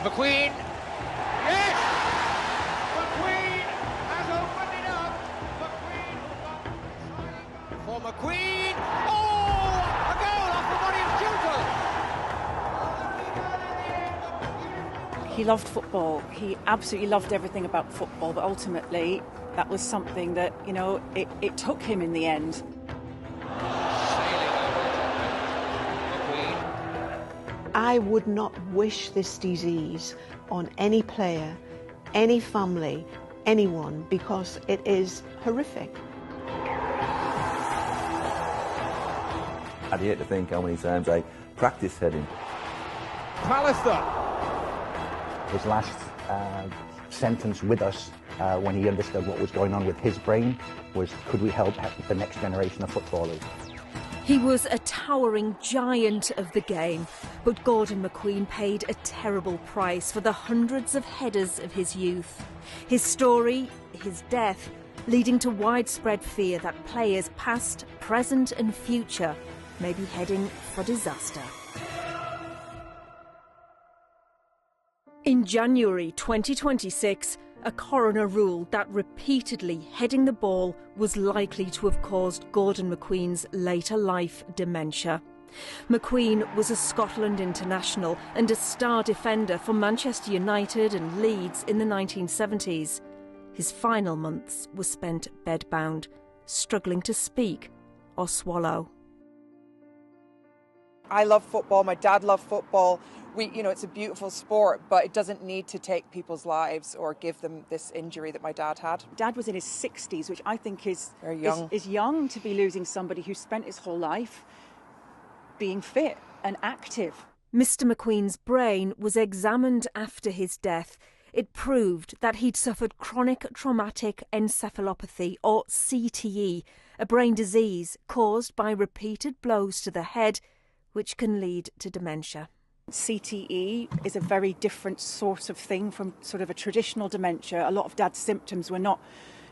McQueen. Yes! McQueen has opened it up. McQueen for McQueen. Oh! A goal off the body of Judith. He loved football. He absolutely loved everything about football, but ultimately that was something that, you know, it took him in the end. I would not wish this disease on any player, any family, anyone, because it is horrific. I'd hate to think how many times I practiced heading. Pallister. His last sentence with us when he understood what was going on with his brain was, could we help the next generation of footballers? He was a towering giant of the game, but Gordon McQueen paid a terrible price for the hundreds of headers of his youth. His story, his death, leading to widespread fear that players past, present and future may be heading for disaster. In January 2026, a coroner ruled that repeatedly heading the ball was likely to have caused Gordon McQueen's later life dementia. McQueen was a Scotland international and a star defender for Manchester United and Leeds in the 1970s. His final months were spent bedbound, struggling to speak or swallow. I love football, my dad loved football. It's a beautiful sport, but it doesn't need to take people's lives or give them this injury that my dad had. Dad was in his 60s, which I think is very young. Is young to be losing somebody who spent his whole life being fit and active. Mr. McQueen's brain was examined after his death. It proved that he'd suffered chronic traumatic encephalopathy, or CTE, a brain disease caused by repeated blows to the head, which can lead to dementia. CTE is a very different sort of thing from sort of a traditional dementia. A lot of Dad's symptoms were not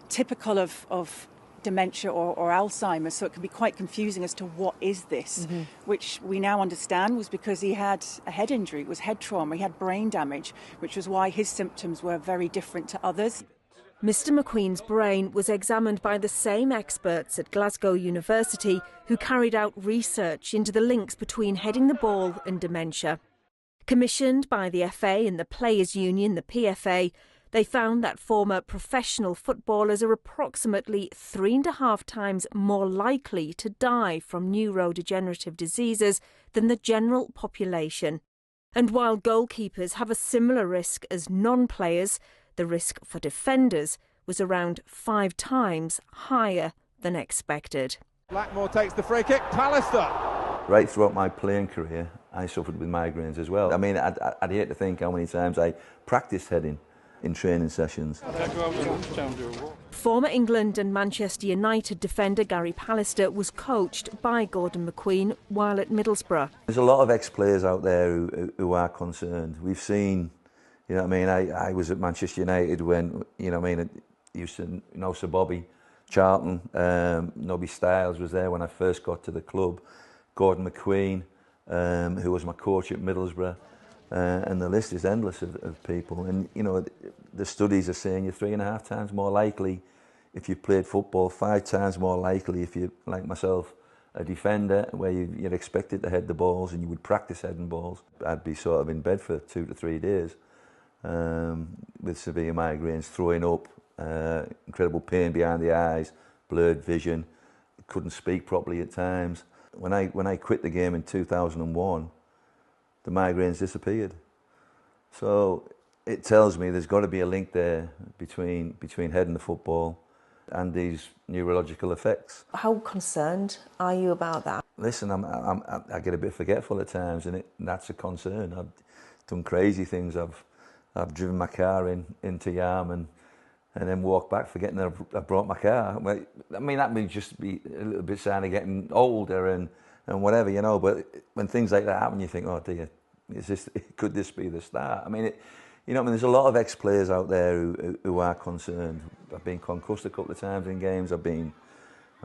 typical of dementia or Alzheimer's, so it can be quite confusing as to what is this, which we now understand was because he had a head injury, it was head trauma, he had brain damage, which was why his symptoms were very different to others. Mr. McQueen's brain was examined by the same experts at Glasgow University who carried out research into the links between heading the ball and dementia. Commissioned by the FA and the Players' Union, the PFA, they found that former professional footballers are approximately 3.5 times more likely to die from neurodegenerative diseases than the general population. And while goalkeepers have a similar risk as non-players, the risk for defenders was around 5 times higher than expected. Blackmore takes the free kick. Pallister. Right throughout my playing career, I suffered with migraines as well. I mean, I'd hate to think how many times I practiced heading in training sessions. Former England and Manchester United defender Gary Pallister was coached by Gordon McQueen while at Middlesbrough. There's a lot of ex-players out there who are concerned. We've seen, you know what I mean, I was at Manchester United when, you know what I mean, I used to know Sir Bobby Charlton, Nobby Stiles was there when I first got to the club, Gordon McQueen, who was my coach at Middlesbrough, and the list is endless of people. And, you know, the studies are saying you're 3.5 times more likely if you played football, 5 times more likely if you, like myself, a defender, where you're expected to head the balls and you would practice heading balls. I'd be sort of in bed for 2 to 3 days with severe migraines, throwing up, incredible pain behind the eyes, blurred vision, couldn't speak properly at times. When I quit the game in 2001, the migraines disappeared. So it tells me there's got to be a link there between heading the football and these neurological effects. How concerned are you about that? Listen, I get a bit forgetful at times, and that's a concern. I've done crazy things. I've driven my car into Yarm and then walked back forgetting that I brought my car. I mean, that may just be a little bit sign of getting older and whatever, you know. But when things like that happen, you think, oh dear, could this be the start? I mean, you know, I mean, there's a lot of ex-players out there who are concerned. I've been concussed a couple of times in games. I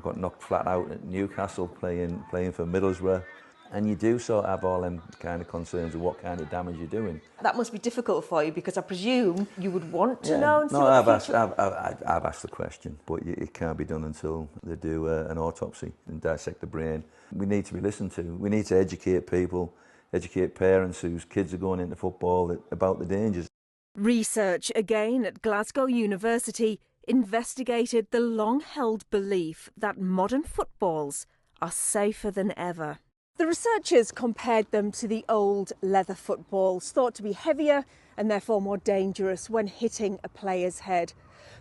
got knocked flat out at Newcastle playing for Middlesbrough. And you do sort of have all them kind of concerns of what kind of damage you're doing. That must be difficult for you because I presume you would want to know and see what I've asked the question, but it can't be done until they do an autopsy and dissect the brain. We need to be listened to. We need to educate people, educate parents whose kids are going into football about the dangers. Research again at Glasgow University investigated the long-held belief that modern footballs are safer than ever. The researchers compared them to the old leather footballs, thought to be heavier and therefore more dangerous when hitting a player's head.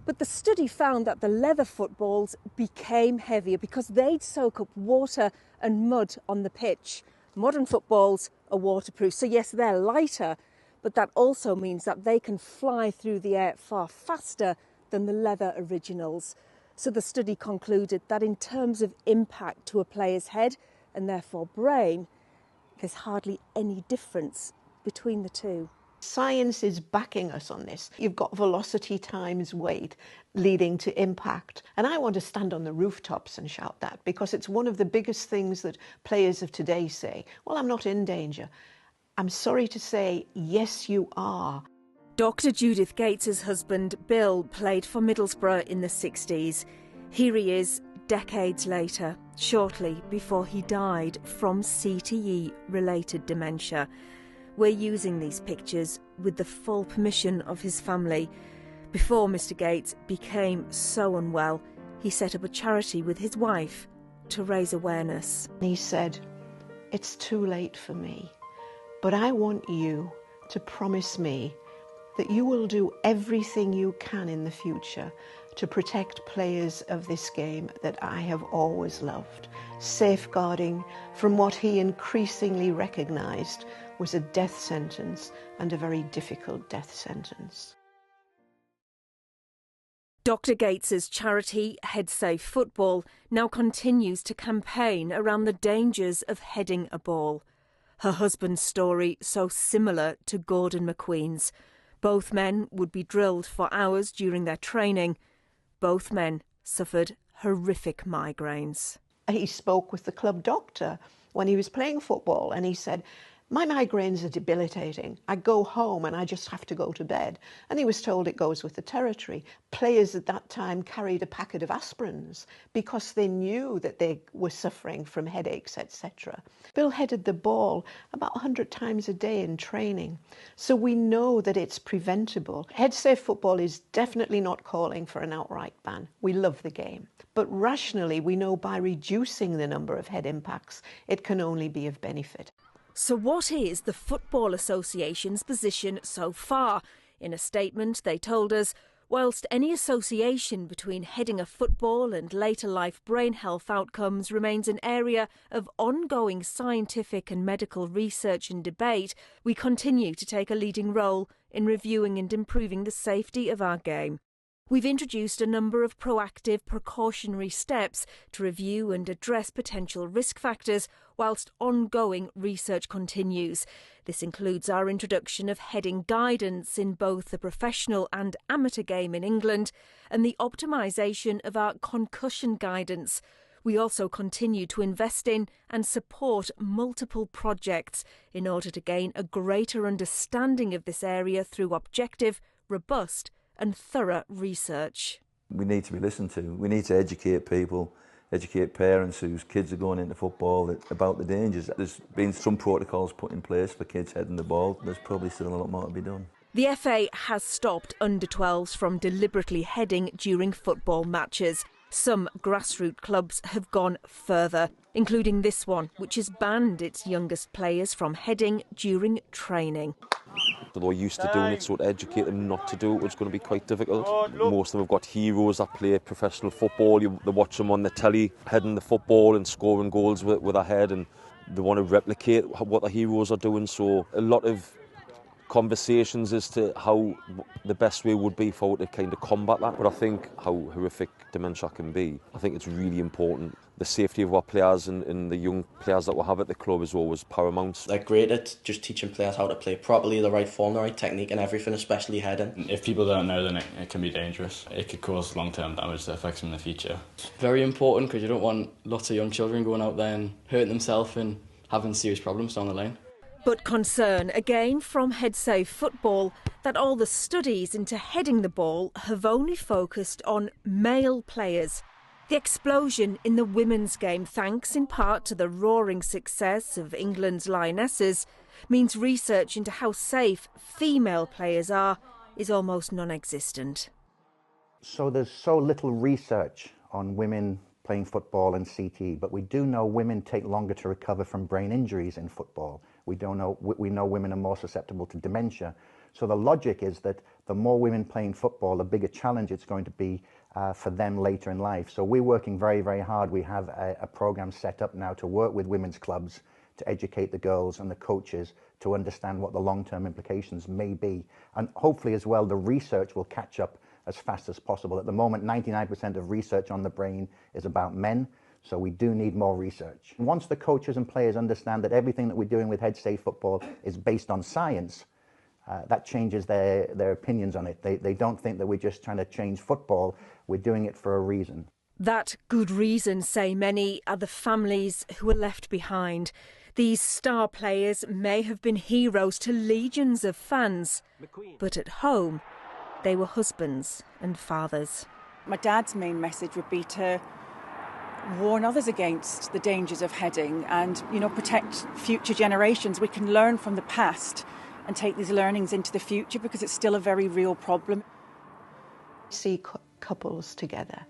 But the study found that the leather footballs became heavier because they'd soak up water and mud on the pitch. Modern footballs are waterproof, so yes, they're lighter, but that also means that they can fly through the air far faster than the leather originals. So the study concluded that in terms of impact to a player's head, and therefore brain, there's hardly any difference between the two. Science is backing us on this. You've got velocity times weight leading to impact. And I want to stand on the rooftops and shout that, because it's one of the biggest things that players of today say, well, I'm not in danger. I'm sorry to say, yes, you are. Dr. Judith Gates's husband, Bill, played for Middlesbrough in the 60s. Here he is decades later, shortly before he died from CTE-related dementia. We're using these pictures with the full permission of his family. Before Mr. Gates became so unwell, he set up a charity with his wife to raise awareness. He said, it's too late for me, but I want you to promise me that you will do everything you can in the future to protect players of this game that I have always loved, safeguarding from what he increasingly recognised was a death sentence, and a very difficult death sentence. Dr. Gates's charity, Head Safe Football, now continues to campaign around the dangers of heading a ball. Her husband's story so similar to Gordon McQueen's. Both men would be drilled for hours during their training. Both men suffered horrific migraines. He spoke with the club doctor when he was playing football, and he said, my migraines are debilitating. I go home and I just have to go to bed. And he was told it goes with the territory. Players at that time carried a packet of aspirins because they knew that they were suffering from headaches, etc. Bill headed the ball about 100 times a day in training. So we know that it's preventable. Head Safe Football is definitely not calling for an outright ban. We love the game. But rationally, we know by reducing the number of head impacts, it can only be of benefit. So what is the Football Association's position so far? In a statement, they told us, whilst any association between heading a football and later life brain health outcomes remains an area of ongoing scientific and medical research and debate, we continue to take a leading role in reviewing and improving the safety of our game. We've introduced a number of proactive precautionary steps to review and address potential risk factors whilst ongoing research continues. This includes our introduction of heading guidance in both the professional and amateur game in England and the optimisation of our concussion guidance. We also continue to invest in and support multiple projects in order to gain a greater understanding of this area through objective, robust and thorough research. We need to be listened to. We need to educate people, educate parents whose kids are going into football about the dangers. There's been some protocols put in place for kids heading the ball. There's probably still a lot more to be done. The FA has stopped under-12s from deliberately heading during football matches. Some grassroots clubs have gone further, including this one, which has banned its youngest players from heading during training. They're used to doing it, so to educate them not to do it was going to be quite difficult. Most of them have got heroes that play professional football. They watch them on the telly heading the football and scoring goals with their head, and they want to replicate what the heroes are doing. So a lot of conversations as to how the best way would be for to kind of combat that. But I think how horrific dementia can be, I think it's really important. The safety of our players and the young players that we have at the club is always paramount. They're great at just teaching players how to play properly, the right form, the right technique and everything, especially heading. If people don't know, then it can be dangerous. It could cause long-term damage that affects them in the future. Very important, because you don't want lots of young children going out there and hurting themselves and having serious problems down the line. But concern, again from HeadSafe Football, that all the studies into heading the ball have only focused on male players. The explosion in the women's game, thanks in part to the roaring success of England's Lionesses, means research into how safe female players are is almost non-existent. So there's so little research on women playing football and CTE, but we do know women take longer to recover from brain injuries in football. We know women are more susceptible to dementia. So the logic is that the more women playing football, the bigger challenge it's going to be for them later in life. So we're working very, very hard. We have a program set up now to work with women's clubs to educate the girls and the coaches to understand what the long-term implications may be. And hopefully as well, the research will catch up as fast as possible. At the moment, 99% of research on the brain is about men, so we do need more research. Once the coaches and players understand that everything that we're doing with HeadSafe Football is based on science, that changes their opinions on it. They don't think that we're just trying to change football, we're doing it for a reason. That good reason, say many, are the families who are left behind. These star players may have been heroes to legions of fans, but at home, they were husbands and fathers. My dad's main message would be to warn others against the dangers of heading and, protect future generations. We can learn from the past and take these learnings into the future because it's still a very real problem. I see couples together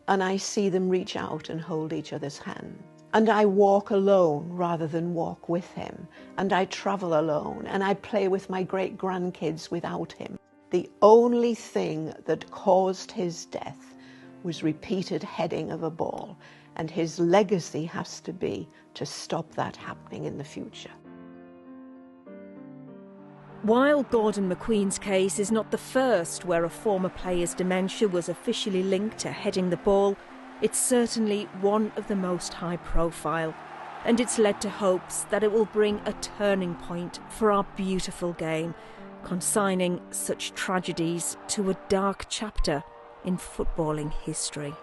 and I see them reach out and hold each other's hand. And I walk alone rather than walk with him. And I travel alone and I play with my great-grandkids without him. The only thing that caused his death was repeated heading of a ball, and his legacy has to be to stop that happening in the future. While Gordon McQueen's case is not the first where a former player's dementia was officially linked to heading the ball, it's certainly one of the most high profile, and it's led to hopes that it will bring a turning point for our beautiful game, consigning such tragedies to a dark chapter in footballing history.